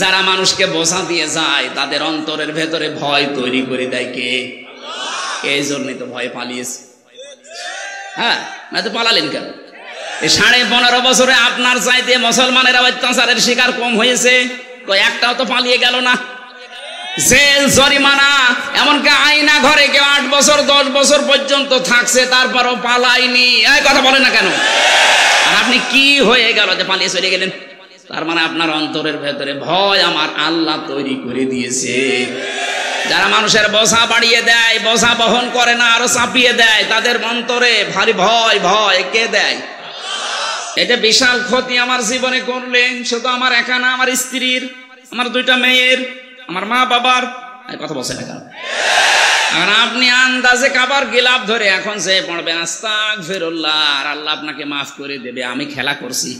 যারা মানুষকে বোঝা দিয়ে যায় তাদের অন্তরের ভেতরে ভয় তৈরি করে দেয় কে? এই জন্যই তো ভয় পালিয়েছে। হ্যাঁ, না তো পালালেন কেন? এই 15.5 বছরে আপনার চাইতে মুসলমানেরা অত্যাচারের শিকার কম হয়েছে, তো একটাও তো পালিয়ে গেল না। জেল, জরিমানা, এমনকি আয়না ঘরে কেউ 8 বছর 10 বছর পর্যন্ত থাকছে, তারপরও পালায়নি। এই কথা বলে না কেন? আর আপনি কি হয়ে গেল যে পালিয়ে চলে গেলেন? তার মানে আপনার অন্তরের ভেতরে ভয় আমার আল্লাহ তৈরি করে দিয়েছে। যারা মানুষের বোঝা বাড়িয়ে দেয়, বোঝা বহন করে না, আরো চাপিয়ে দেয়, তাদের অন্তরে ভারী ভয়। ভয় কে দেয়? এটা বিশাল ক্ষতি আমার জীবনে করলেন। শুধু আমার একা না, আমার স্ত্রীর, আমার 2টা মেয়ের, আমার মা বাবার। কথা বলছে না কেন? আর আপনি আন্দাজে কাবার গিলাফ ধরে এখন যে পড়বেন আস্তাগফিরুল্লাহ, আর আল্লাহ আপনাকে মাফ করে দেবে, আমি খেলা করছি।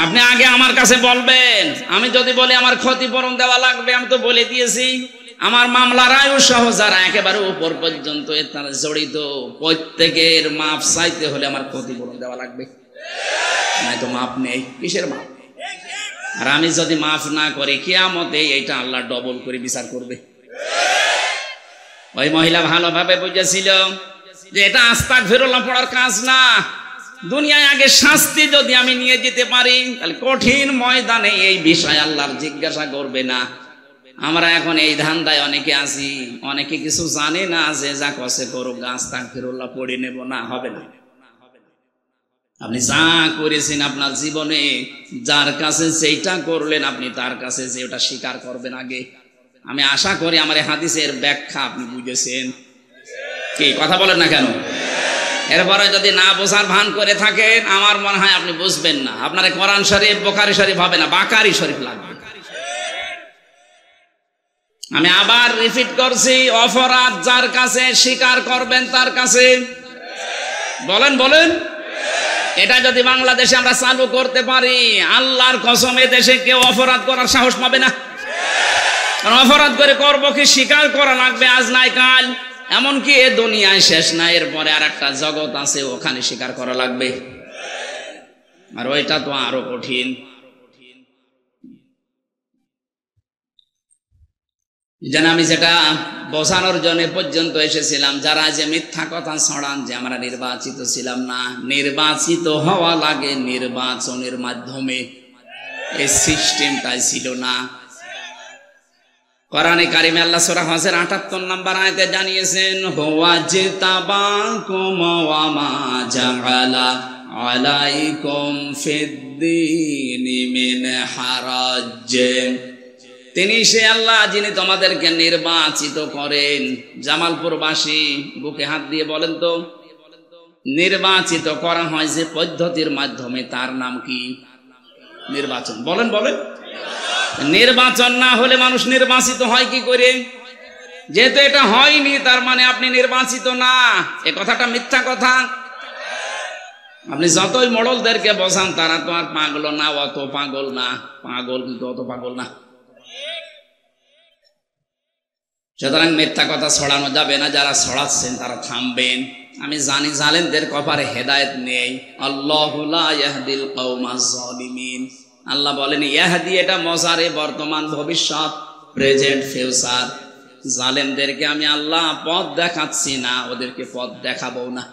আপনি আগে আমার কাছে বলবেন। আমি যদি বলি আমার ক্ষতিপূরণ দেওয়া লাগবে, আমি তো বলে দিয়েছি আমার মামলার আয়ু সহ যারা একেবারে উপর পর্যন্ত তারা জড়িত, প্রত্যেকের মাপ চাইতে হলে আমার ক্ষতিপূরণ দেওয়া লাগবে, নয়তো মাপ নেই। কিসের মাপ? আর আমি যদি মাফ না করি, কিয়ামতে এইটা আল্লাহ ডবল করে বিচার করবে। ওই মহিলা ভালোভাবে বুঝেছিল যে এটা আস্তাগফিরুল্লাহ পড়ার কাজ না। দুনিয়ায় আগে শাস্তি যদি আমি নিয়ে যেতে পারি, তাহলে কঠিন ময়দানে এই বিষয় আল্লাহর জিজ্ঞাসা করবে না। আমরা এখন এই ধান্দায় অনেকে আছি, অনেকে কিছু জানে না যে যা কসে করুক, আস্তাগফিরুল্লাহ পড়ে নেব না, হবে না। আপনি যা করেছেন আপনার জীবনে, যার কাছে যেটা করলেন আপনি তার কাছে যে ওটা স্বীকার করবেন আগে। আমি আশা করি আমার হাদিসের ব্যাখ্যা আপনি বুঝেছেন। কি কথা বলেন না কেন? এরপরে যদি না বোঝার ভান করে থাকেন, আমার মনে হয় আপনি বুঝবেন না। আপনার কোরআন শরীফ, বুখারী শরীফ হবে না, বাকারি শরীফ লাগবে। আমি আবার রিপিট করছি, অপরাধ যার কাছে স্বীকার করবেন তার কাছে। বলেন বলেন, এটা যদি বাংলাদেশে আমরা চালু করতে পারি, আল্লাহর কসম এ দেশে কেউ অপরাধ করার সাহস পাবে না। কারণ অপরাধ করে করবো কি, স্বীকার করা লাগবে আজ নাই কাল। এমনকি এ দুনিয়ায় শেষ না, এরপরে আর একটা জগৎ আছে, ওখানে স্বীকার করা লাগবে। আর ওইটা তো আরো কঠিন। যেন আমি যেটা বোঝানোর জন্য পর্যন্ত এসেছিলাম, যারা যে মিথ্যা কথা ছড়ান যে আমরা নির্বাচিত ছিলাম না, নির্বাচিত হওয়া লাগে নির্বাচনের মাধ্যমে, এই সিস্টেমটাই ছিল না। কোরআনে কারিমে আল্লাহ সূরা হজের ৭৮ নম্বর আয়াতে জানিয়েছেন, হুয়া জিতাবাকুম ওয়া মা জাআলা আলাইকুম ফিদ্দীনি মিন হারাজ। তিনি সে আল্লাহ যিনি তোমাদেরকে নির্বাচিত করেন। জামালপুরবাসী বুকে হাত দিয়ে বলেন তো, নির্বাচিত করা হয় যে পদ্ধতির মাধ্যমে, তার নাম কি? নির্বাচন। বলেন বলেন। নির্বাচন না হলে মানুষ নির্বাচিত হয় কি করে? যেহেতু এটা হয়নি, তার মানে আপনি নির্বাচিত না। এ কথাটা মিথ্যা কথা। আপনি যতই মোড়লদেরকে বোঝান, তারা তো আর পাগল না, অত পাগল না। পাগল কিন্তু অত পাগল না। সুতরাং মিথ্যা কথা ছড়ানো যাবে না। যারা ছড়াচ্ছেন তারা থামবেন। আমি জানি জালেমদের কপালে হেদায়েত নেই। আল্লাহু লা ইয়াহদিল কওমাজ জালিমিন। আল্লাহ বলেন ইয়াহদি, এটা মজারে বর্তমান, ভবিষ্যৎ, প্রেজেন্ট, ফিউচার। জালেমদেরকে আমি আল্লাহ পথ দেখাচ্ছি না, ওদেরকে পথ দেখাবো না।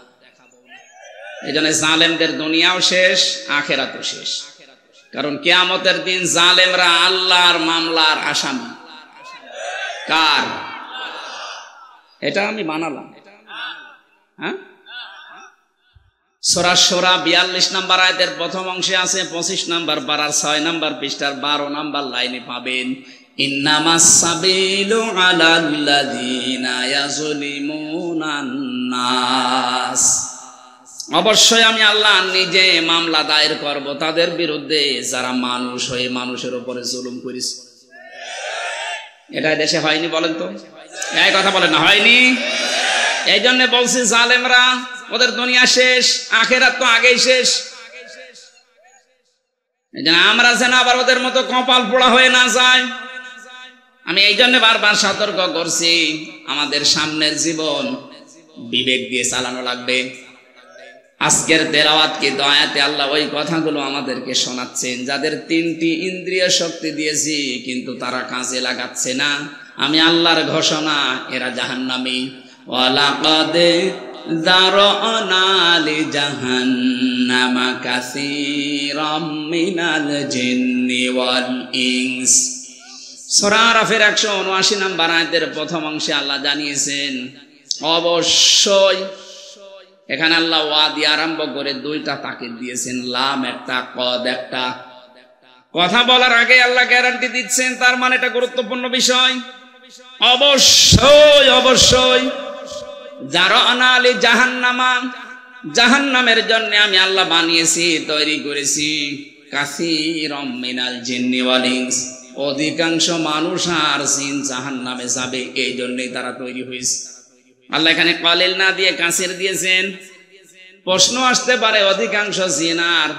এই জন্য জালেমদের দুনিয়াও শেষ, আখেরাতও শেষ। কারণ কিয়ামতের দিন জালেমরা আল্লাহর মামলার আসামি। কার? এটা আমি বানালাম। হ্যাঁ, সূরা সূরা 42 নম্বর আয়াতের প্রথম অংশে আছে, 25 নম্বর পারার 6 নম্বর পৃষ্ঠার 12 নম্বর লাইনে পাবেন, ইন্নামাস সাবিলু আলাল্লাযিনা ইয়াজলিমুনান নাস। অবশ্যই আমি আল্লাহ নিজে মামলা দায়ের করব তাদের বিরুদ্ধে যারা মানুষ হয়ে মানুষের উপরে জুলুম করেছে। এটা দেশে হয়নি বলেন তো? এই কথা বলেন না, হয়নি? এই জন্য বলছি জালেমরা, ওদের দুনিয়া শেষ, আখেরাত তো আগেই শেষ। এই জন্য আমরা যেন আবার ওদের মতো কপাল পোড়া হয়ে না যায়। আমি এই জন্য বারবার সতর্ক করছি, আমাদের সামনের জীবন বিবেক দিয়ে চালানো লাগবে। আজকের তেলাওয়াত কি দয়াতে আল্লাহ ওই কথাগুলো আমাদেরকে শোনাচ্ছেন, যাদের 3টি ইন্দ্রিয় শক্তি দিয়েছি কিন্তু তারা কাজে লাগাচ্ছে না। আমি আল্লাহর ঘোষণা, এরা জাহান্নামী। ওয়ালাকাদ যারানা লিজাহান্নামা কাসীরাম মিনাল জিন্নি ওয়াল ইনস। সূরা আরাফের 179 নম্বর আয়াতের প্রথম অংশে আল্লাহ জানিয়েছেন অবশ্যই। এখানে আল্লাহ ওয়া দিয়ে আরম্ভ করে 2টা তাকিদ দিয়েছেন, লাম একটা, কদ একটা। কথা বলার আগে আল্লাহ গ্যারান্টি দিচ্ছেন, তার মানে এটা গুরুত্বপূর্ণ বিষয়। অবশ্যই অবশ্যই যারানা লি জাহান্নামা, জাহান্নামের জন্য আমি আল্লাহ বানিয়েছি, তৈরি করেছি কাসীরাম মিনাল জিন্নি ওয়াল ইনস, অধিকাংশ মানুষ আর জিন জাহান্নামে যাবে, এই জন্যই তারা তৈরি হয়েছে। আল্লাহ এখানে কালিল না দিয়ে কাসির দিয়েছেন। প্রশ্ন আসতে পারে, অধিকাংশ জিন আর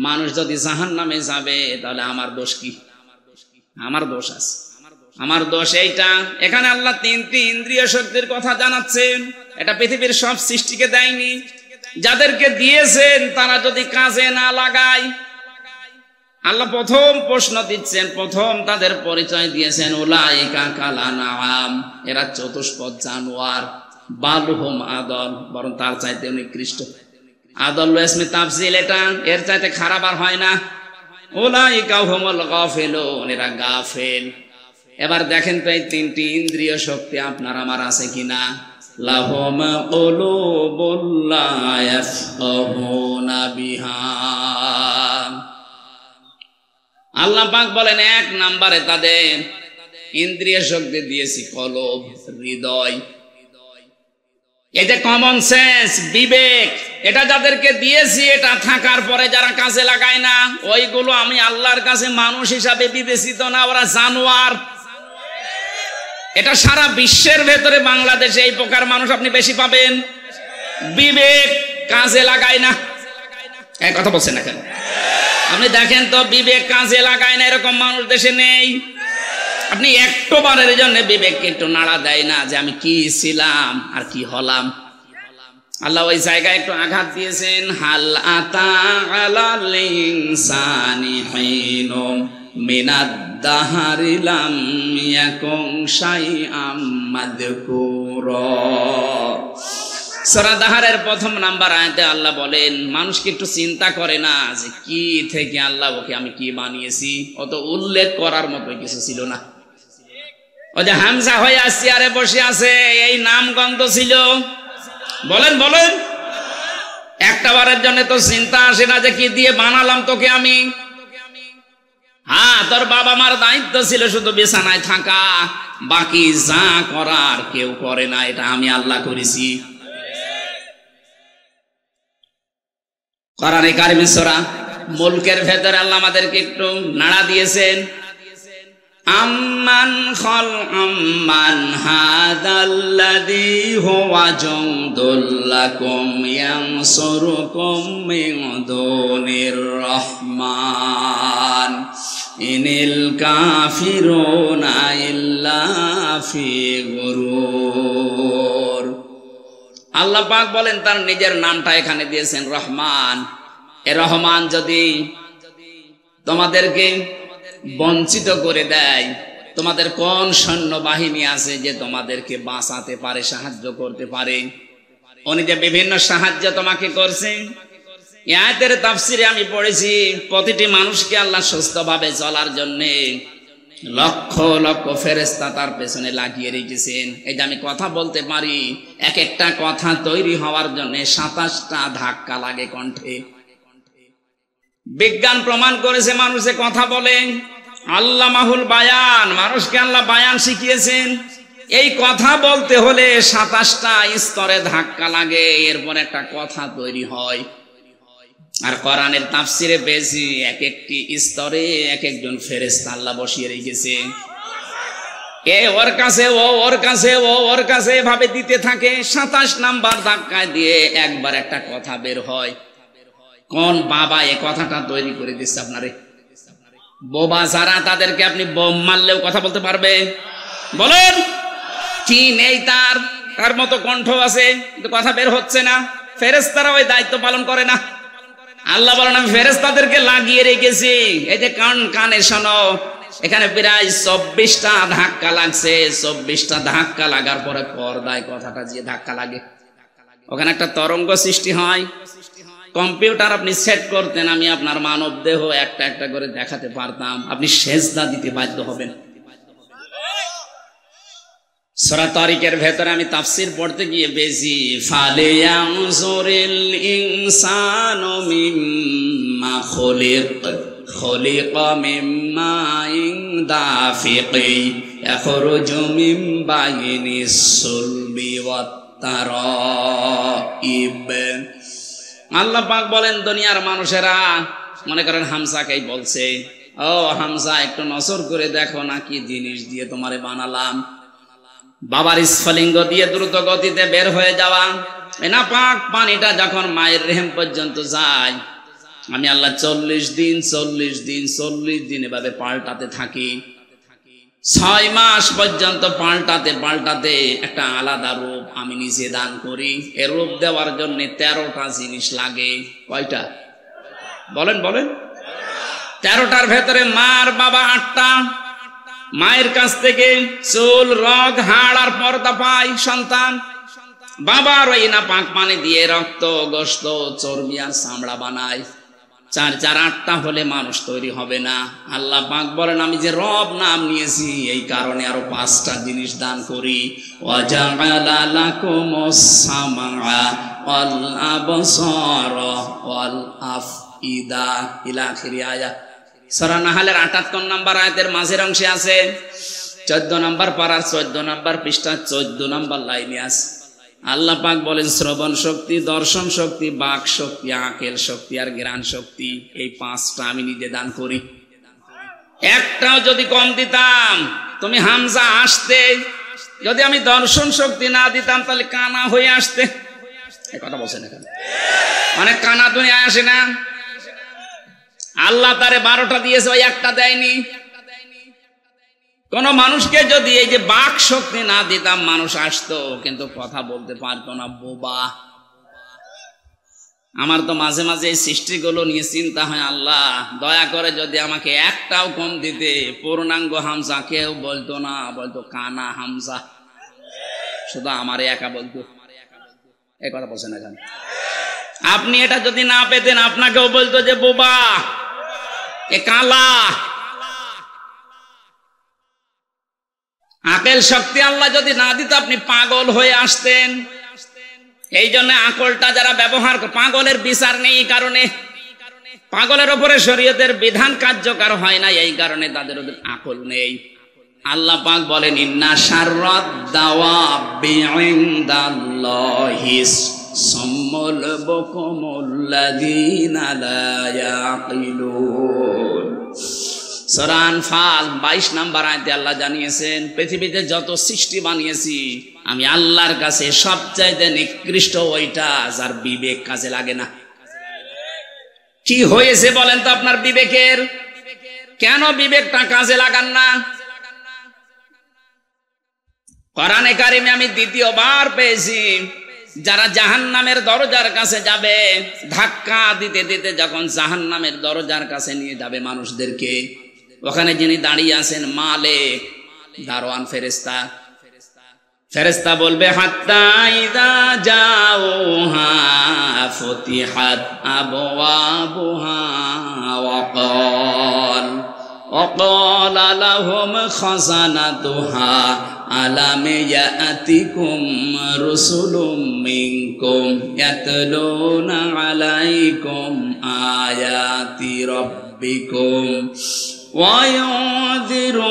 মানুষ যদি জাহান্নামে যাবে তাহলে আমার দোষ কি? আমার দোষ আছে, আমার দোষ এইটা। এখানে আল্লাহ 3টি ইন্দ্রিয় শক্তির কথা জানাচ্ছেন। এটা পৃথিবীর সব সৃষ্টিকে দেয়নি, যাদেরকে দিয়েছেন তারা যদি কাজে না লাগায়। আল্লাহ প্রথম প্রশ্ন দিচ্ছেন, প্রথম তাদের পরিচয় দিয়েছেন উলাইকা কাল আনআম, এরা চতুষ্পদ জানোয়ার। বালহুম আদল, বরং তার চাইতে নিকৃষ্ট। আদল ইসমে তাফজিল, এটা এর চাইতে খারাপ আর হয় না। উলাইকা হুমুল গাফিলুন, এরা গাফেল। এবার দেখেন তো এই 3টি ইন্দ্রিয় শক্তি আপনার আমার আছে কিনা। লাহুম কুলুবুল লা ইয়াফকাহুনা বিহা। আল্লাহ পাক বলেন 1 নম্বরে তাদের ইন্দ্রিয় শক্তি দিয়েছি কলব, হৃদয়। এই যে কমন সেন্স, বিবেক, এটা যাদেরকে দিয়েছি, এটা থাকার পরে যারা কাজে লাগায় না, ওইগুলো আমি আল্লাহর কাছে মানুষ হিসাবে বিবেচিত না, ওরা জানোয়ার। এটা সারা বিশ্বের ভেতরে বাংলাদেশে এই প্রকার মানুষ আপনি বেশি পাবেন। বিবেক কাজে লাগায় না, এই কথা বলছেন না কেন? আপনি দেখেন তো, বিবেক কাজে লাগায় না এরকম মানুষ দেশে নেই। আপনি একটু বারের জন্য বিবেককে একটু নাড়া দেয় না যে আমি কি ছিলাম আর কি হলাম। আল্লাহ ওই জায়গায় একটু আঘাত দিয়েছেন, হাল আতা আলাল ইনসানি হিনুম মিনাদ দাহরি লাম ইয়াকুন শাইআম মাযকুরা। সূরা দাহরের 1 নম্বর আয়াতে আল্লাহ বলেন, মানুষকে একটু চিন্তা করে না যে কি থেকে আল্লাহ ওকে আমি কি বানিয়েছি। অত উল্লেখ করার মতো কিছু ছিল না। ও যে হামজা হয়ে চেয়ারে বসে আছে, এই নাম গন্ধ ছিল? বলেন বলেন, একটা বারের জন্য তো চিন্তা আসে না যে কি দিয়ে বানালাম তোকে আমি। হ্যাঁ, তোর বাবা মার দায়িত্ব ছিল শুধু বিছানায় থাকা, বাকি যা করার কেউ করে না, এটা আমি আল্লাহ করেছি। কোরআনে কারিমে সূরা মুলকের ভেতরে আল্লাহ আমাদেরকে একটু নাড়া দিয়েছেন, আম্মান খালাকাম হাদাল্লাযী হুয়া জুনদুল লাকুম ইয়ানসুরুকুম মিন দুনির রহমান ইনিল কাফিরুনা ইল্লা ফি গুরুর। আল্লাহ পাক বলেন, তার নিজের নামটা এখানে দিয়েছেন রহমান। এ রহমান যদি তোমাদেরকে বঞ্চিত করে দেয়, তোমাদের কোন সৈন্যবাহিনী আছে যে তোমাদেরকে বাঁচাতে পারে, সাহায্য করতে পারে? উনি যে বিভিন্ন সাহায্য তোমাকে করছেন। এই আয়াতের তাফসিরে আমি পড়েছি, প্রতিটি মানুষকে আল্লাহ সুস্থভাবে চলার জন্যে লক্ষ লক্ষ ফেরেশতা তার পেছনে লাগিয়ে রেখেছেন। এই যে আমি কথা বলতে পারি, এক একটা কথা তৈরি হওয়ার জন্য 27টা ধাক্কা লাগে কণ্ঠে। বিজ্ঞান প্রমাণ করেছে মানুষে কথা বলে। আল্লাহ মাহুল বায়ান, মানুষকে আল্লাহ বায়ান শিখিয়েছেন। এই কথা বলতে হলে 27টা স্তরে ধাক্কা লাগে, এরপর একটা কথা তৈরি হয়। আর কোরআনের তাফসিরে পেয়েছি, এক একটি স্তরে এক একজন ফেরেশতা আল্লাহ বসিয়ে রেখেছে। এ ওর কাছে, ও ওর কাছে, ও ওর কাছে, এভাবে দিতে থাকে। 27 নাম্বার ধাক্কায় দিয়ে একবার একটা কথা বের হয়। কোন বাবা এ কথাটা তৈরি করে দিচ্ছে আপনারে? বোবা যারা, তাদেরকে আপনি বোম মারলেও কথা বলতে পারবে? বলেন, কি নেই তার? তার মতো কণ্ঠ আছে কিন্তু কথা বের হচ্ছে না। ফেরেশতারা ওই দায়িত্ব পালন করে না। আল্লাহ বলেন আমি ফেরেশতাদেরকে লাগিয়ে রেখেছি। এই যে কানে শোনো, এখানে প্রায় 24টা ধাক্কা লাগছে। 24টা ধাক্কা লাগার পরে পর্দায় কথাটা যে ধাক্কা লাগে, ওখানে একটা তরঙ্গ সৃষ্টি হয়। কম্পিউটার আপনি সেট করতেন, আমি আপনার মানব দেহ একটা একটা করে দেখাতে পারতাম, আপনি সেজদা দিতে বাধ্য হবেন। সূরা তারিকের ভেতরে আমি তাফসীর পড়তে গিয়ে বেশি ফালিয়ানজুরিল ইনসানু মিম্মা খুলিকা মিম্মা দাফিকি ইয়াখরুজু মিন বাইনিস সুলবি ওয়াত তারাইব। আল্লাহ পাক বলেন দুনিয়ার মানুষেরা মনে করেন হামসাকেই বলছে, ও হামসা একটু নজর করে দেখো না কি জিনিস দিয়ে তোমারে বানালাম। বাবার স্ফলিঙ্গ দিয়ে দ্রুত গতিতে বের হয়ে যাওয়া এই নাপাক পানিটা যখন মায়ের রেহেম পর্যন্ত যায়, আমি আল্লাহ 40 দিন এভাবে পাল্টাতে থাকি। 6 মাস পর্যন্ত পাল্টাতে একটা আলাদা রূপ আমি নিজে দান করি। এ রূপ দেওয়ার জন্য 13টা জিনিস লাগে। কয়টা বলেন? 13টার ভেতরে মার বাবা 8টা। মায়ের কাছ থেকে চুল, রগ, হাড় আর পর্দা পায় সন্তান। বাবার ওই না পাক পানি দিয়ে রক্ত, গোশত, চর্বি আর চামড়া বানায়। 4 8টা হলে মানুষ তৈরি হবে না। আল্লাহ পাক বলেন আমি যে রব নাম নিয়েছি এই কারণে আরো 5টা জিনিস দান করি। ওয়াজআলা লাকুমুস সামআ ওয়াল আবসারা ওয়াল আফইদা ইলা আখির আয়াত। সূরা নাহলের 78 নম্বর আয়াতের মাঝের অংশে আছে। 14 নম্বর পারার 14 নম্বর পৃষ্ঠা 14 নম্বর লাইনে আছে। আল্লাহ পাক বলেন শ্রবণ শক্তি, দর্শন শক্তি, বাক শক্তি, আকেল শক্তি আর জ্ঞান শক্তি, এই 5টা আমি নিজে দান করি। একটাও যদি কম দিতাম, তুমি হামজা আসতে, যদি আমি দর্শন শক্তি না দিতাম তাহলে কানা হয়ে আসতে। এই কথা বলছেন এখানে, মানে কানা দুনিয়ায় আসে না। আল্লাহ তারে 12টা দিয়েছে, ওই একটা দেয়নি। কোন মানুষকে যদি এই যে বাক শক্তি না দিতাম মানুষ আসতো কিন্তু কথা বলতে পারতো না, বোবা। আমার তো মাঝে মাঝে এই সৃষ্টিগুলো নিয়ে চিন্তা হয়, আল্লাহ দয়া করে যদি আমাকে একটাও কম দিতে। পূর্ণাঙ্গ হামজা কেউ বলতো না, বলতো কানা হামজা, শুধু আমারে একা বলতো। এই কথা বলছেন এখানে। আপনি এটা যদি না পেতেন আপনাকেও বলতো যে বোবা, এ কালা। আকেল শক্তি আল্লাহ যদি না দিত আপনি পাগল হয়ে আসতেন। এই জন্য আকলটা যারা ব্যবহার করে, পাগলের বিচার নেই এই কারণে, পাগলের উপরে শরীয়তের বিধান কার্যকর হয় না এই কারণে তাদের ওদের আকল নেই। আল্লাহ পাক বলেন ইন্না শাররাদ দাওয়াবি ইনদাল্লাহিস সাম্মুল বুকুমুল্লাযীনা লা ইয়াকিলুন। সূরা আনফাল 22 নম্বর আয়াতে আল্লাহ জানিয়েছেন পৃথিবীতে যত সৃষ্টি বানিয়েছি আমি আল্লাহর কাছে সবচাইতে নিকৃষ্ট ওইটা যার বিবেক কাজে লাগে না। কি হয়েছে বলেন তো আপনার বিবেকের? কেন বিবেকটা কাজে লাগান না? কোরআনে কারিমে আমি দ্বিতীয়বার পেয়েছি যারা জাহান্নামের দরজার কাছে যাবে, ধাক্কা দিতে দিতে যখন জাহান্নামের দরজার কাছে নিয়ে যাবে মানুষদেরকে, ওখানে যিনি দাঁড়িয়ে আছেন মালিক, দারোয়ান ফেরেশতা, ফেরেশতা বলবে হাত্তা ইযা জাউহা ফুতিহাত আবওয়াবুহা وقال لهم خزنتها ألم يأتكم رسل منكم يتلون عليكم آيات ربكم وينذرونكم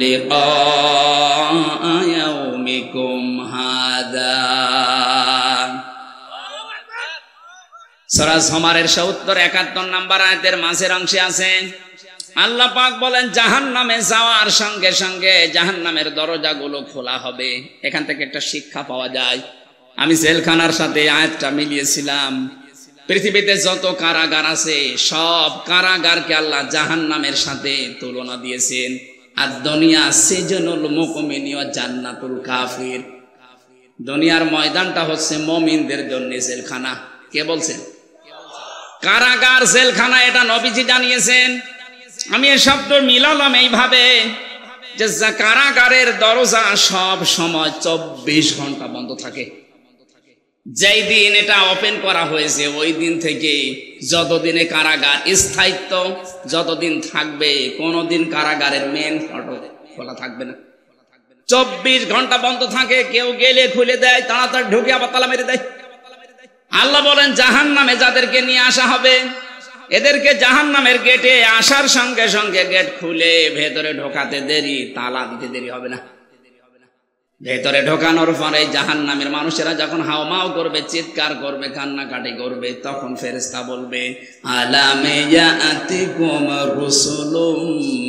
لقاء يومكم هذا। সূরা জুমারের 70-71 নম্বর আয়াতের মাঝের অংশে আছে আল্লাহ পাক বলেন জাহান্নামে যাওয়ার সঙ্গে সঙ্গে জাহান্নামের দরজাগুলো খোলা হবে। এখান থেকে একটা শিক্ষা পাওয়া যায়। আমি জেলখানার সাথে আয়াতটা মিলিয়েছিলাম। পৃথিবীতে যত কারাগার আছে সব কারাগারকে আল্লাহ জাহান্নামের সাথে তুলনা দিয়েছেন। আর দুনিয়া সিজনুল মুমিনি ওয়া জান্নাতুল কাফির। দুনিয়ার ময়দানটা হচ্ছে মুমিনদের জন্য জেলখানা। কে বলছেন? কারাগার জেলখানা, এটা নবীজি জানিয়েছেন। আমি এই শব্দ মিলালাম এইভাবে যে কারাগারের দরজা সব সময় 24 ঘন্টা বন্ধ থাকে। যেই দিন এটা ওপেন করা হয়েছে ওই দিন থেকে যতদিনে কারাগার স্থায়িত্ব যতদিন থাকবে, কোনোদিন কারাগারের মেন ফটক খোলা থাকবে না। 24 ঘন্টা বন্ধ থাকে। কেউ গেলে খুলে দেয়, তাড়াতাড়ি ঢুকে আবার তালা মেরে দেয়। আল্লাহ বলেন জাহান্নামে যাদেরকে নিয়ে আসা হবে, এদেরকে জাহান্নামের গেটে আসার সঙ্গে সঙ্গে গেট খুলে ভেতরে ঢোকাতে দেরি, তালা দিতে দেরি হবে না। ভেতরে ঢোকানোর পরে জাহান্নামের মানুষেরা যখন হাওমাও করবে, চিৎকার করবে, কান্নাকাটি করবে, তখন ফেরেশতা বলবে আলামে ইয়াতিকুম রাসূলুম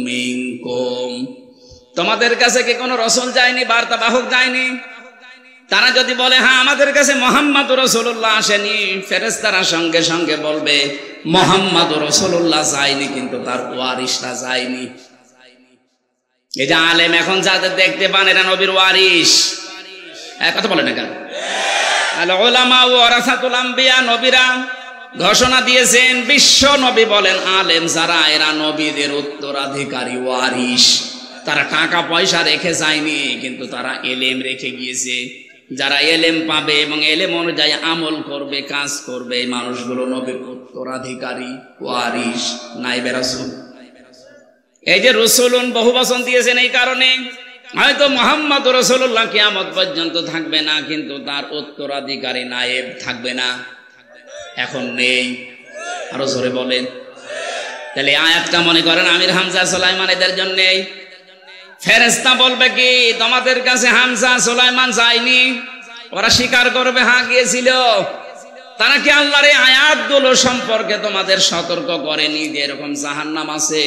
মিনকুম, তোমাদের কাছে কি কোনো রাসূল যায়নি, বার্তা বাহক যায়নি? তারা যদি বলে হ্যাঁ আমাদের কাছে মুহাম্মদুর রাসূলুল্লাহ আসেনি, ফেরেশতারা সঙ্গে সঙ্গে বলবে মুহাম্মদুর রাসূলুল্লাহ যায়নি, কিন্তু তার ওয়ারিসরা যায়নি। এই যে আলেম এখন যাদের দেখতে পান এরা নবীর ওয়ারিস। কথা বলে না কেন? আল উলামা ওয়ারাসাতুল আম্বিয়া, নবীরা ঘোষণা দিয়েছেন, বিশ্ব নবী বলেন আলেম যারা এরা নবীদের উত্তরাধিকারী ওয়ারিস। তারা টাকা পয়সা রেখে যায়নি, কিন্তু তারা এলেম রেখে গিয়েছে। যারা এলেম পাবে এবং এলেম অনুযায়ী আমল করবে, কাজ করবে, এই মানুষগুলো নবীর উত্তরাধিকারী ওয়ারিস, নাইবে রাসূল। এই যে রসুলুন বহু বচন দিয়েছেন এই কারণে, হয়তো মুহাম্মদ রাসূলুল্লাহ কিয়ামত পর্যন্ত থাকবে না, কিন্তু তার উত্তরাধিকারী নায়েব থাকবে না, এখন নেই। আরো জোরে বলেন। তাহলে আয়াতটা মনে করেন আমির হামজা সুলাইমান এদের জন্য। ফেরেশতা বলবে কি তোমাদের কাছে হামজা সুলাইমান যায়নি? ওরা স্বীকার করবে হ্যাঁ গিয়েছিল। তারা কি আল্লাহর এই আয়াতগুলো সম্পর্কে তোমাদের সতর্ক করেনি যে এরকম জাহান্নাম আছে,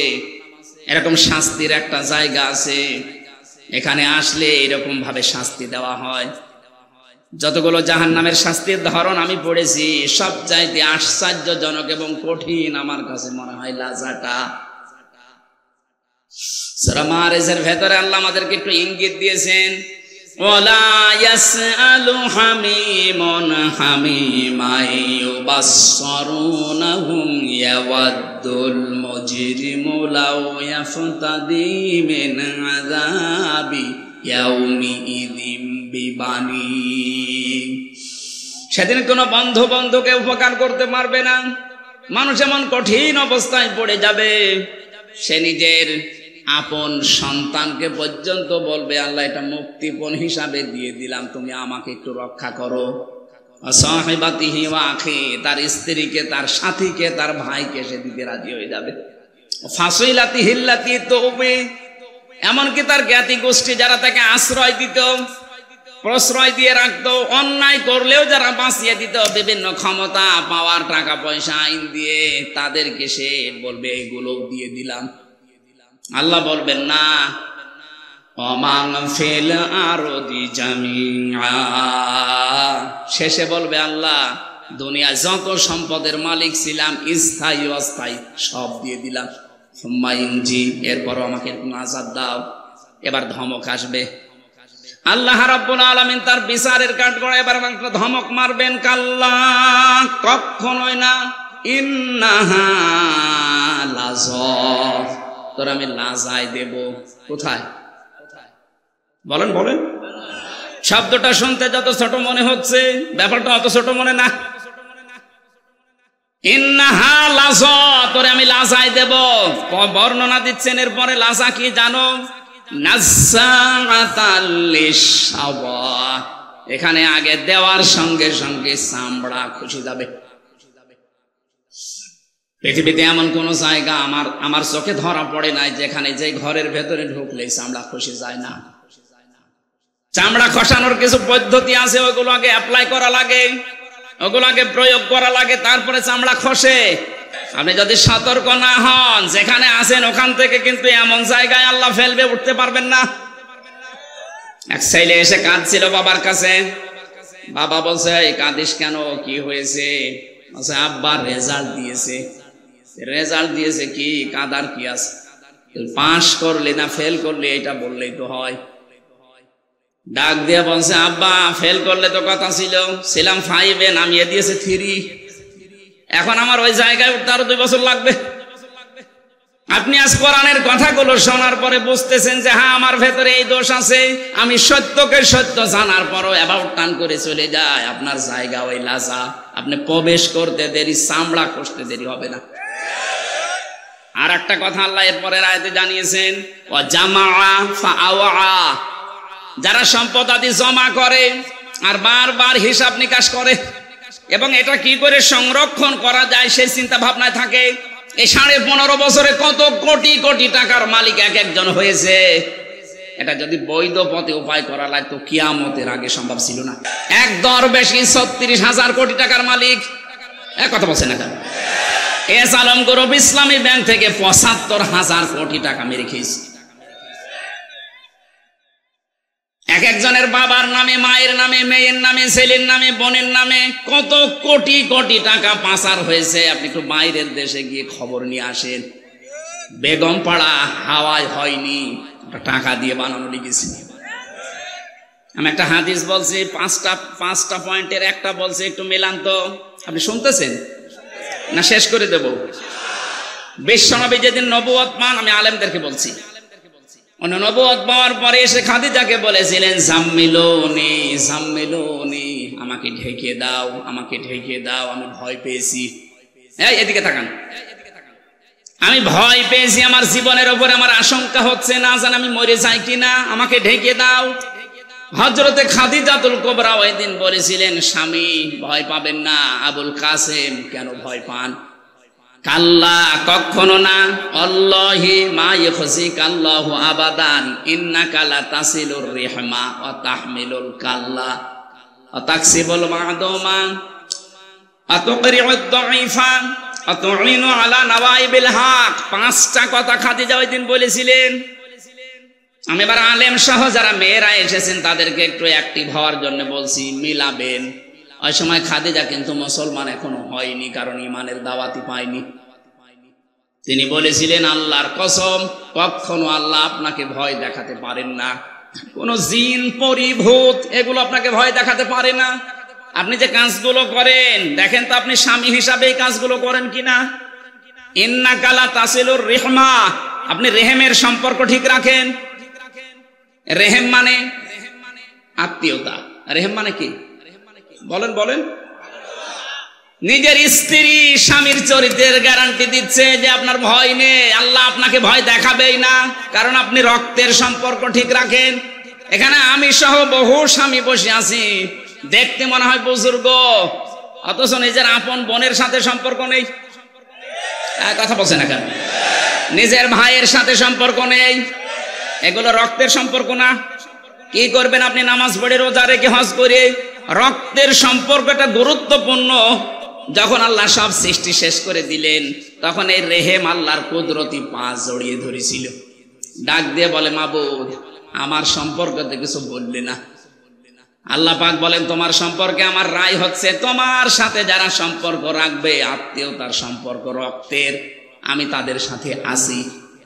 এরকম শাস্তির একটা জায়গা আছে, এখানে আসলে এরকম ভাবে শাস্তি দেওয়া হয়? যতগুলো জাহান্নামের শাস্তির ধরন আমি পড়েছি, সবচাইতে আশ্চর্যজনক এবং কঠিন আমার কাছে মনে হয় লাজাটা। সূরা মারিজের ভেতরে আল্লাহ আমাদেরকে একটু ইঙ্গিত দিয়েছেন, ওয়ালা ইয়াসআলু হামিমুন হামিমা ইউবাসসিরুনহুম ইয়াওয়াদ্দুল মুজরিমু লাউ ইয়াফতাদি মিন আযাবি ইয়াউমি ইযিম বিবানি। সেদিন কোনো বন্ধুকে উপকার করতে পারবে না। মানুষ এমন কঠিন অবস্থায় পড়ে যাবে, সে নিজের আপন সন্তানকে পর্যন্ত বলবে আল্লাহ এটা মুক্তিপণ হিসাবে দিয়ে দিলাম, তুমি আমাকে একটু রক্ষা করো। সাহিবাতিহি ওয়া আখি, তার স্ত্রীকে, তার সাথীকে, তার ভাইকে সে দিতে রাজি হয়ে যাবে। ফাসিলাতিহি আল্লাতী তুবি, এমনকি তার জ্ঞাতি গোষ্ঠী যারা তাকে আশ্রয় দিত, প্রশ্রয় দিয়ে রাখতো, অন্যায় করলেও যারা বাঁচিয়ে দিত, বিভিন্ন ক্ষমতা পাওয়ার, টাকা পয়সা, আইন দিয়ে, তাদেরকে সে বলবে এগুলো দিয়ে দিলাম। আল্লাহ বলবেন না, ওমান ফিল আরদি জামিআ, শেষে বলবে আল্লাহ দুনিয়ায় যত সম্পদের মালিক ছিলাম, স্থায়ী অস্থায়ী সব দিয়ে দিলাম। সুম্মা ইনজি, এরপরও আমাকে আযাব দাও। এবার ধমক আসবে। আল্লাহ রাব্বুল আলামিন তার বিচারের কাঠগড়ায় এবার একটা ধমক মারবেন, কাল্লা, কখনোই না, ইন্নাহা লাযা, তোর আমি লাজায় দেব। কোথায়? বলেন বলেন। শব্দটা শুনতে যত ছোট মনে হচ্ছে, ব্যাপারটা অত ছোট মনে না। ইন্নাহা লাযা, তোরে আমি লাজায় দেব। বর্ণনা দিচ্ছেন এরপরে লাজা কি জানো? নাযাআতাল লিশাওয়া, এখানে আগে দেওয়ার সঙ্গে সঙ্গে চামড়া খুশি যাবে। পৃথিবীতে এমন কোন জায়গা আমার চোখে ধরা পড়ে নাই যেখানে যে ঘরের ভেতরে ঢুকলে চামড়া খসে যায় না। চামড়া খসানোর কিছু পদ্ধতি আছে, ওগুলো আগে অ্যাপ্লাই করা লাগে, ওগুলো আগে প্রয়োগ করা লাগে, তারপরে চামড়া খসে। আপনি যদি সতর্ক না হন, যেখানে আছেন ওখান থেকে কিন্তু এমন জায়গায় আল্লাহ ফেলবে, উঠতে পারবেন না। এক ছেলে এসে কাঁদছিল বাবার কাছে। বাবা বলছে এই কাঁদিস কেন, কি হয়েছে? বলছে আব্বা রেজাল্ট দিয়েছে। রেজাল্ট দিয়েছে কি, কাঁদার কি আছে? পাস করলে না ফেল করলে এটা বললেই তো হয়। ডাক দিয়ে বলছে, আব্বা ফেল করলে তো কথা ছিল, ছিলাম 5-এ, নামিয়ে দিয়েছে 3। এখন আমার ওই জায়গায় উঠতে আরো 2 বছর লাগবে। আপনি আজ কোরআনের কথাগুলো শোনার পরে বুঝতেছেন যে হ্যাঁ, আমার ভেতরে এই দোষ আছে। আমি সত্যকে সত্য জানার পরও অ্যাবাউট টান করে চলে যায়। আপনার জায়গা ওই লাজা, আপনি প্রবেশ করতে দেরি, চামড়া কষতে দেরি হবে না। আর একটা কথা আল্লাহ এরপরের আয়াতে জানিয়েছেন, ওয়া জামাআ ফাআওয়া, যারা সম্পদ আদি জমা করে আর বারবার হিসাব নিকাশ করে এবং এটা কি করে সংরক্ষণ করা যায় সেই চিন্তা ভাবনায় থাকে। এই 15.5 বছরে কত কোটি কোটি টাকার মালিক এক একজন হয়েছে। এটা যদি বৈধ পথে উপায় করা লাগতো কিয়ামতের আগে সম্ভব ছিল না। এক দরবেশী 36,000 কোটি টাকার মালিক, এক কথা বলছে না কেন? এস আলম গ্রুপ ইসলামী ব্যাংক থেকে 75,000 কোটি টাকা মেরে খেয়েছে। এক একজনের বাবার নামে, মায়ের নামে, মেয়ের নামে, ছেলের নামে, বোনের নামে কত কোটি কোটি টাকা পাচার হয়েছে। আপনি একটু বাইরের দেশে গিয়ে খবর নিয়ে আসেন। বেগম পাড়া হাওয়ায় হয়নি, টাকা দিয়ে বানানো লিখেছি। আমি একটা হাদিস বলছি, পাঁচটা পয়েন্টের একটা বলছি, একটু মেলান তো। আপনি শুনতেছেন না? শেষ করে দেব। বিশ্বনবী যেদিন নবুয়ত পান, আমি আলেমদেরকে বলছি, নবুয়ত পাওয়ার পরে এসে খাদিজাকে বলেছিলেন, জাম্মিলুনি জাম্মিলুনি, আমাকে ঢেকে দাও, আমাকে ঢেকে দাও, আমি ভয় পেয়েছি। এই এদিকে তাকান, আমি ভয় পেয়েছি, আমার জীবনের উপরে আমার আশঙ্কা হচ্ছে, না জানি আমি মরে যাই কিনা, আমাকে ঢেকে দাও। হযরতে খাদিজাতুল কুবরা ওই দিন বলেছিলেন, স্বামী ভয় পাবেন না। আবুল কাসেম, কেন ভয় পান? কাল্লা, কখনো না। আল্লাহি মা ইখজিকাল্লাহু আবাদান, ইন্নাকা লা তাসিলুর রিহমা ওয়া তাহমিলুল কাল্লা ওয়া তাকসিবুল মা'দুমা ওয়া তুকরিউদ দাঈফা ওয়া তু'ইনু আলা নওয়াইবিল হক। 5টা কথা খাদিজা ওই দিন বলেছিলেন। আমি এবার আলেম সহ যারা মেয়েরা এসেছেন তাদেরকে একটু অ্যাক্টিভ হওয়ার জন্য বলছি, মিলাবেন। ওই সময় খাদিজা কিন্তু মুসলমান এখনো হয়নি, কারণ ইমানের দাওয়াতি পায়নি। তিনি বলেছিলেন, আল্লাহর কসম, কখনো আল্লাহ আপনাকে ভয় দেখাতে পারেন না। কোন জিন, পরিভূত এগুলো আপনাকে ভয় দেখাতে পারে না। আপনি যে কাজগুলো করেন, দেখেন তো আপনি স্বামী হিসাবে এই কাজগুলো করেন কিনা। ইন্নাকা লা তাসিলুর রিহমা, আপনি রেহেমের সম্পর্ক ঠিক রাখেন। রেহেম মানে আত্মীয়তা। রেহেম মানে কি? বলেন বলেন। নিজের স্ত্রী স্বামীর চরিত্রের গ্যারান্টি দিচ্ছে যে আপনার ভয় নেই, আল্লাহ আপনাকে ভয় দেখাবেই না, কারণ আপনি রক্তের সম্পর্ক ঠিক রাখেন। এখানে আমি সহ বহু স্বামী বসে আছি, দেখতে মনে হয় বুজুর্গ, অথচ নিজের আপন বোনের সাথে সম্পর্ক নেই। কথা বলছে না কেন? নিজের ভাইয়ের সাথে সম্পর্ক নেই। এগুলো রক্তের সম্পর্ক না। কি করবেন আপনি? নামাজ পড়ে, রোজা রেখে, হজ করে। রক্তের সম্পর্কটা গুরুত্বপূর্ণ। যখন আল্লাহ সব সৃষ্টি শেষ করে দিলেন, তখন এই রেহেম আল্লাহর কুদরতি পা জড়িয়ে ধরেছিল। ডাক দিয়ে বলে, মাবুদ, আমার সম্পর্কতে কিছু বললে না। আল্লাহ পাক বলেন, তোমার সম্পর্কে আমার রায় হচ্ছে, তোমার সাথে যারা সম্পর্ক রাখবে, আত্মীয়তার সম্পর্ক, রক্তের, আমি তাদের সাথে আছি।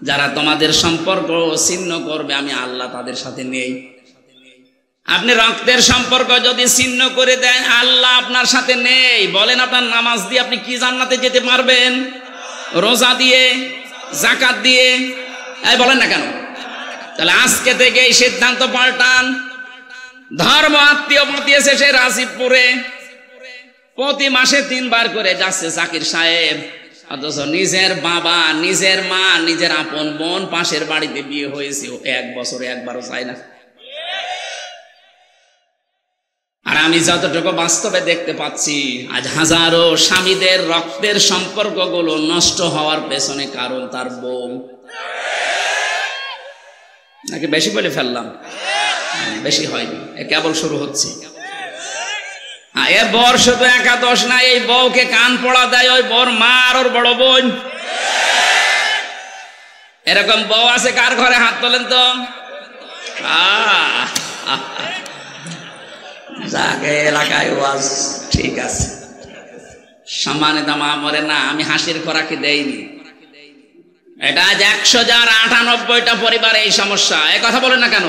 যারা তোমাদের সম্পর্ক ছিন্ন করবে, আমি আল্লাহ তাদের সাথে নেই। আপনি রক্তের সম্পর্ক যদি ছিন্ন করে দেন, আল্লাহ আপনার সাথে নেই। বলেন, আপনার নামাজ দিয়ে আপনি কি জান্নাতে যেতে পারবেন? রোজা দিয়ে, যাকাত দিয়ে? বলেন না কেন? তাহলে আজকে থেকে এই সিদ্ধান্ত পাল্টান। ধর্ম আত্মীয় পাঠিয়েছে সে রাজীবপুরে, প্রতি মাসে 3 বার করে যাচ্ছে জাকির সাহেব, অথচ নিজের বাবা, নিজের মা, নিজের আপন বোন পাশের বাড়িতে বিয়ে হয়েছে, 1 বছরে একবারও যায় না। আর আমি যতটুকু বাস্তবে দেখতে পাচ্ছি, আজ হাজারো স্বামীদের রক্তের সম্পর্কগুলো নষ্ট হওয়ার পেছনে কারণ তার বউ। নাকি বেশি বলে ফেললাম? বেশি হয়নি, কেবল শুরু হচ্ছে। এ বর শুধু একাদশ না, এই বউকে কান পড়া দেয় ওই বর মা আর ওর বড় বোন। এরকম বউ আছে কার ঘরে? হাত তোলেন তো। যাকে এলাকায় ওয়াজ ঠিক আছে, সম্মানিত মা মরে না, আমি হাসির খোরাকি দেইনি। এটা আজ 100 + 98টা পরিবারে এই সমস্যা। এই কথা বলেন না কেন?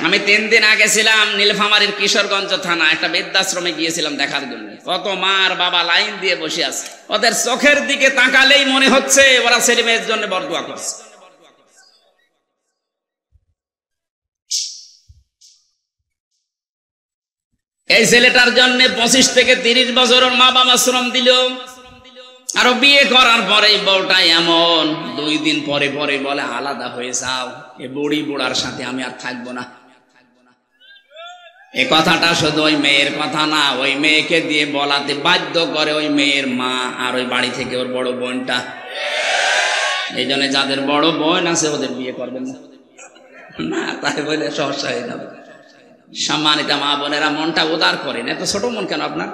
আমি 3 দিন আগে ছিলাম নীলফামারীর কিশোরগঞ্জ থানা, একটা বৃদ্ধাশ্রমে গিয়েছিলাম দেখার জন্য। কত মার বাবা লাইন দিয়ে বসে আছে, ওদের চোখের দিকে তাকালেই মনে হচ্ছে ওরা ছেলে মেয়ের জন্য বরদোয়া করছে। এই ছেলেটার জন্য 25 থেকে 30 বছর ওর মা বাবা শ্রম দিল, আরো বিয়ে করার পরে বউটা এমন 2 দিন পরে পরে বলে আলাদা হয়ে যাও, এ বুড়ি বুড়ার সাথে আমি আর থাকবো না। এই কথাটা শুধু ওই মেয়ের কথা না, ওই মেয়েকে দিয়ে বলাতে বাধ্য করে ওই মেয়ের মা আর ওই বাড়ি থেকে ওর বড় বোনটা। এই জন্য যাদের বড় বোন আছে ওদের বিয়ে করবেন না, তাই বলে সমস্যা হয়ে যাবে। সম্মানিত মা বোনেরা, মনটা উদার করেন। এত ছোট মন কেন আপনার?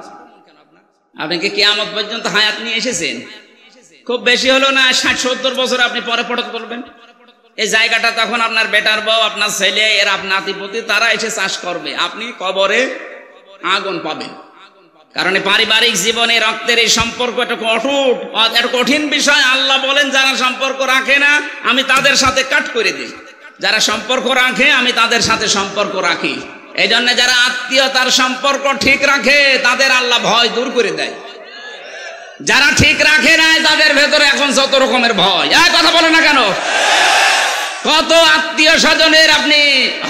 আপনি কি কিয়ামত পর্যন্ত হায়াত নিয়ে এসেছেন? খুব বেশি হলো না 60-70 বছর আপনি পরে পড়ক করবেন। এই জায়গাটা তখন আপনার বেটার বউ, আপনার ছেলে, এর আপনার নাতিপুতি, তারা এসে চাষ করবে, আপনি কবরে আগুন পাবেন। কারণ পারিবারিক জীবনে রক্তের এই সম্পর্ক একটা অটুট, একটা কঠিন বিষয়। আল্লাহ বলেন যারা সম্পর্ক রাখে না আমি তাদের সাথে কাট করে দিই, যারা সম্পর্ক রাখে আমি তাদের সাথে সম্পর্ক রাখি। এই জন্য যারা আত্মীয়তার সম্পর্ক ঠিক রাখে তাদের আল্লাহ ভয় দূর করে দেয়। যারা ঠিক রাখে না তাদের ভেতরে এখন যত রকমের ভয়। কথা বলে না কেন? কত আত্মীয় স্বজনের আপনি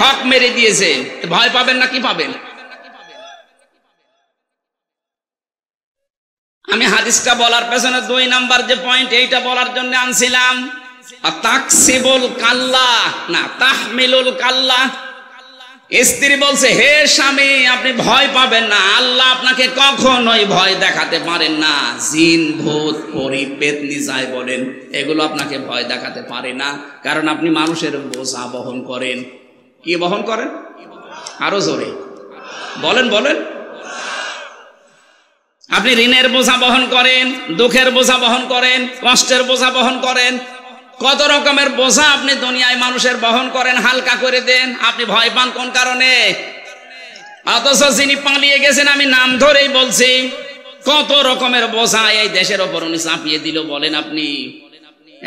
হক মেরে দিয়েছে, ভয় পাবেন না কি পাবেন? আমি হাদিসটা বলার পেছনে 2 নাম্বার যে পয়েন্ট, এইটা বলার জন্য আনছিলাম। তাকসিবুল কাল্লা না তাহমিলুল কাল্লা। স্ত্রী বলছে, হে স্বামী আপনি ভয় পাবেন না, আল্লাহ আপনাকে কখনোই ভয় দেখাতে পারেন না। জিন, ভূত, পরী, পেতনি যাই বলেন এগুলো আপনাকে ভয় দেখাতে পারে না, কারণ আপনি মানুষের বোঝা বহন করেন। কি বহন করেন? আরো জোরে বলেন বলেন। আপনি ঋণের বোঝা বহন করেন, দুঃখের বোঝা বহন করেন, কষ্টের বোঝা বহন করেন, কত রকমের বোঝা আপনি দুনিয়ায় মানুষের বহন করেন, হালকা করে দেন। আপনি ভয় পান কোন কারণে? অথচ যিনি পালিয়ে গেছেন, আমি নাম ধরেই বলছি, কত রকমের বোঝা এই দেশের ওপর উনি চাপিয়ে দিল বলেন আপনি।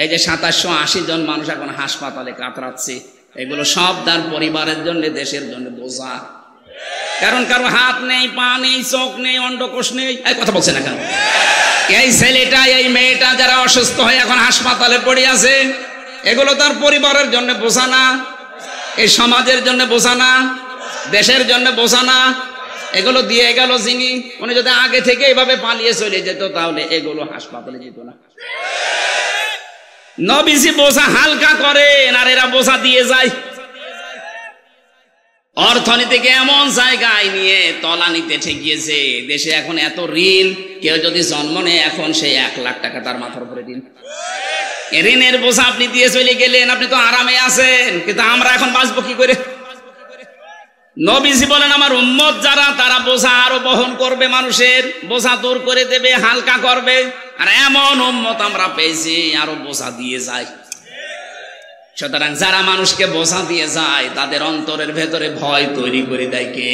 এই যে 2780 জন মানুষ এখন হাসপাতালে কাতরাচ্ছে, এগুলো সব তার পরিবারের জন্য, দেশের জন্য বোঝা। কারণ কারো হাত নেই, পা নেই, চোখ নেই, অন্ডকোষ নেই। এই কথা বলছে না কেন? এই ছেলেটা, এই মেয়েটা যারা অসুস্থ হয়ে এখন হাসপাতালে পড়ে আছে, এগুলো তার পরিবারের জন্য বোঝা না, এই সমাজের জন্য বোঝা না, দেশের জন্য বোঝা না। এগুলো দিয়ে গেল যিনি, উনি যদি আগে থেকে এইভাবে পালিয়ে চলে যেত তাহলে এগুলো হাসপাতালে যেত না। নবীজি বোঝা হালকা করেন আর এরা বোঝা দিয়ে যায়। অর্থনীতিকে এমন জায়গায় নিয়ে তলানিতে ঠেকিয়েছে, দেশে এখন এত ঋণ, কেউ যদি জন্ম নেয় এখন সেই 1 লাখ টাকা তার মাথার উপরে দিন। ঋণের বোঝা আপনি দিয়ে চলে গেলেন, আপনি তো আরামে আছেন, কিন্তু আমরা এখন বাঁচবো কি করে? নবীজি বলেন আমার উম্মত যারা, তারা বোঝা আরো বহন করবে, মানুষের বোঝা দূর করে দেবে, হালকা করবে। আর এমন উম্মত আমরা পেয়েছি আরো বোঝা দিয়ে যায়। সুতরাং যারা মানুষকে বোঝা দিয়ে যায় তাদের অন্তরের ভেতরে ভয় তৈরি করে দেয় কে?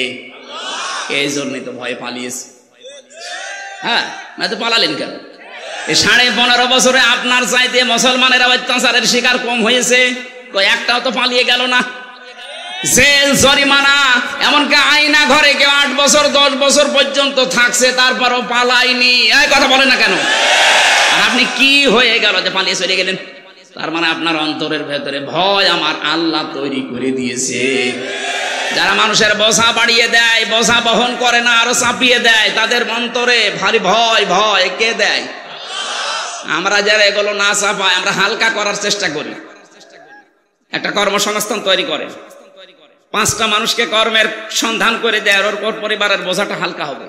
এই জন্যই তো ভয় পালিয়েছে। হ্যাঁ, না তো পালালেন কেন? এই 15.5 বছরে আপনার চাইতে মুসলমানেরা অত্যাচারের শিকার কম হয়েছে, একটাও তো পালিয়ে গেল না। জেল, জরিমানা, এমনকি আয়না ঘরে কেউ 8 বছর 10 বছর পর্যন্ত থাকছে, তারপরও পালায়নি। এই কথা বলে না কেন? আর আপনি কি হয়ে গেল যে পালিয়ে চলে গেলেন? তার মানে আপনার অন্তরের ভেতরে ভয় আমার আল্লাহ তৈরি করে দিয়েছে। যারা মানুষের বোঝা বাড়িয়ে দেয়, বোঝা বহন করে না, আরো চাপিয়ে দেয়, তাদের অন্তরে ভারী ভয়। ভয় কে দেয়? আমরা যারা এগুলো না চাপাই, আমরা হালকা করার চেষ্টা করি। একটা কর্মসংস্থান তৈরি করে 5টা মানুষকে কর্মের সন্ধান করে দেয়, ওর পরিবারের বোঝাটা হালকা হবে।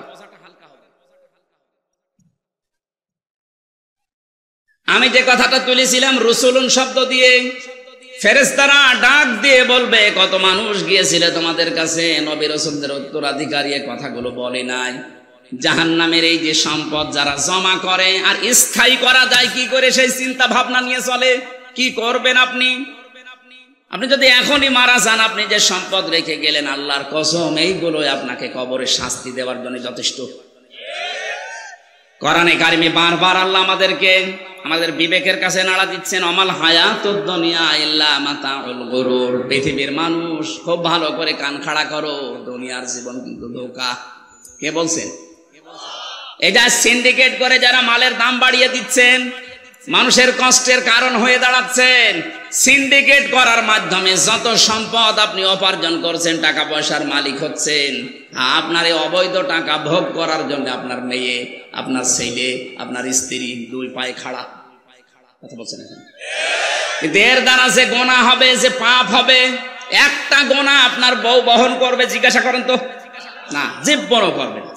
আমি যে কথাটা তুলেছিলাম রসুলুন শব্দ দিয়ে, ফেরেশতারা ডাক দিয়ে বলবে কত মানুষ গিয়েছিল তোমাদের কাছে, নবী রাসূলদের উত্তরাধিকারী, কথাগুলো বলে নাই। জাহান্নামের এই যে সম্পদ যারা জমা করে, আর স্থায়ী করা যায় কি করে সেই চিন্তা ভাবনা নিয়ে চলে। কি করবেন আপনি? আপনি যদি এখনই মারা যান, আপনি যে সম্পদ রেখে গেলেন, আল্লাহর কসম এইগুলো আপনাকে কবরে শাস্তি দেওয়ার জন্য যথেষ্ট। কোরআনে কারিমে বারবার আল্লাহ আমাদের বিবেকের কাছে নাড়া দিচ্ছেন, অমাল হায়াতুদ দুনিয়া ইল্লা মাতাউল গুরুর। পৃথিবীর মানুষ খুব ভালো করে কান খাড়া করো, দুনিয়ার জীবন কিন্তু ধোঁকা। কে বলছেন? এটা সিন্ডিকেট করে যারা মালের দাম বাড়িয়ে দিচ্ছেন, মানুষের কষ্টের কারণ হয়ে দাঁড়াচ্ছেন। সিন্ডিকেট করার মাধ্যমে যত সম্পদ আপনি উপার্জন করছেন, টাকা পয়সার মালিক হচ্ছেন, আপনার এই অবৈধ টাকা ভোগ করার জন্য আপনার মেয়ে, আপনার ছেলে, আপনার স্ত্রী দুই পায়ে খাড়া। কথা বলছেন এখন? এর দ্বারা যে গোনা হবে, যে পাপ হবে, একটা গোনা আপনার বউ বহন করবে? জিজ্ঞাসা করেন তো। না, জীবনও করবে না।